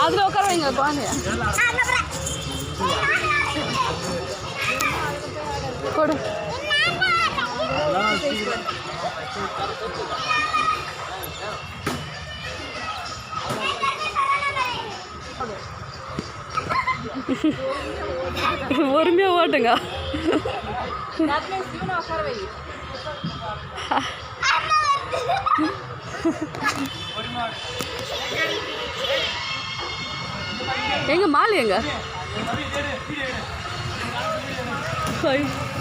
அதில் உட்கார வைங்க குழந்தைய. கொடு. பொறுமையா ஓட்டுங்க. எங்க மாலை எங்க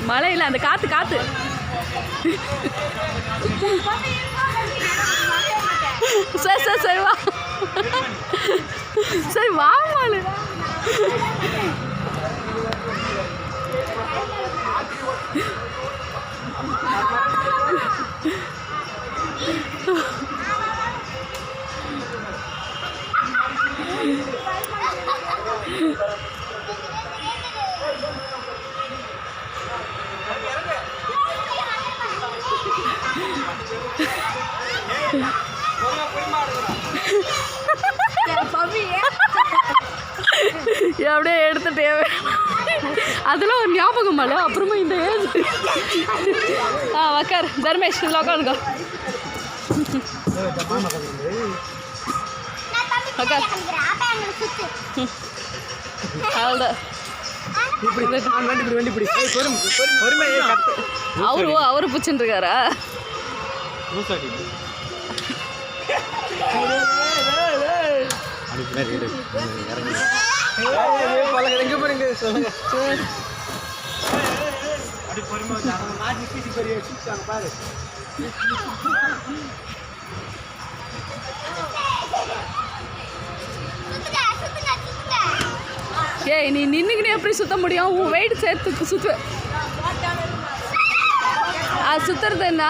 மழை இல்லை, அந்த காத்து காத்து. சரி சரி சரி வா, சரி வா மாலை. அப்படியே எடுத்துட்டே அதெல்லாம் ஒரு ஞாபகம் மேலே. அப்புறமா இந்த ஏஜ் உக்கார் தர்மேஷ், இதில் உட்காந்துக்கோ. உக்கார். அவ்வளோதான். அவரு பிடிச்சிட்டு இருக்காரா? ஏய், நீ நின்னுக்கினே எப்படி சுத்த முடியும்? உன் வெயிட் சேர்த்து சுத்து. அது சுத்துறது என்ன?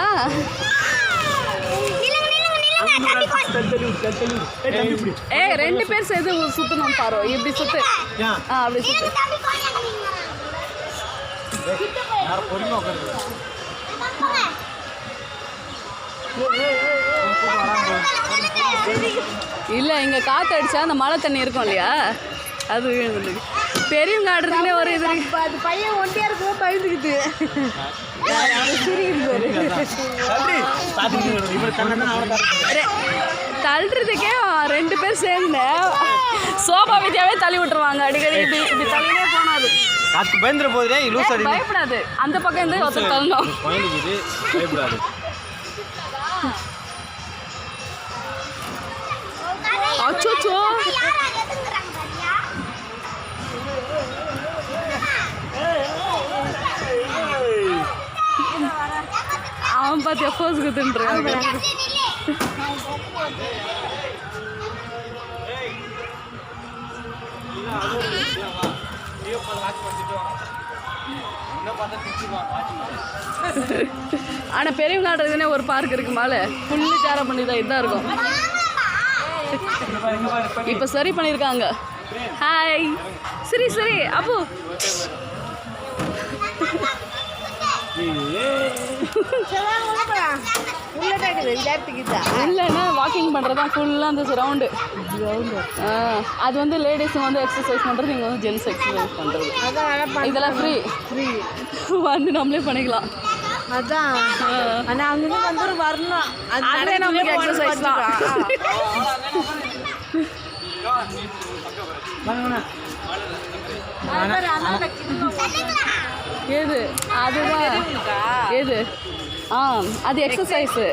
ஏய், 2 பேர் சேர்த்து சுத்தணும் பாரு. இப்படி சுத்து. அப்படி சுத்து. இல்லை, இங்கே காற்று அடிச்சா அந்த மழை தண்ணி இருக்கும் இல்லையா, அது விழுந்து. பெரியவங்க ஆடுறதுனே ஒரு இது. அது பையன் ஒண்டியா இருக்கும், பயந்துக்கிட்டு தள்ளுறதுக்கே 2 பேர் சேர்ந்து சோபா வித்தியாவே தள்ளி விட்டுருவாங்க. அடிக்கடி இப்படி இப்படி தள்ளினே போனாது. பயந்துட போதே பயப்படாது. அந்த பக்கம் இருந்து ஒருத்தர் தள்ளணும். பயப்படாது. அச்சோ, அவன் பார்த்து எப்போஸ் குத்துன்றான். ஆனால் பெரியவங்க ஆடுறதுனே ஒரு பார்க் இருக்கு மேலே. ஃபுல்லு சேர பண்ணி தான் இதான் இருக்கும். இப்போ சரி பண்ணியிருக்காங்க. ஹாய், சரி சரி அப்பு. இல்லைன்னா வாக்கிங் பண்ணுறது தான் ஃபுல்லாக அந்த ரவுண்டு. அது வந்து லேடிஸுங்க வந்து எக்ஸசைஸ் பண்ணுறது, இங்கே வந்து ஜென்ஸ் எக்ஸசைஸ் பண்ணுறது. இதெல்லாம் ஃப்ரீ வந்து நம்மளே பண்ணிக்கலாம். அதான். ஆனால் அவங்க வந்து வரணும். அதே நம்மளுக்கு எக்ஸசைஸ் தான். எது அதுதான் எது? அது எக்ஸசைஸு.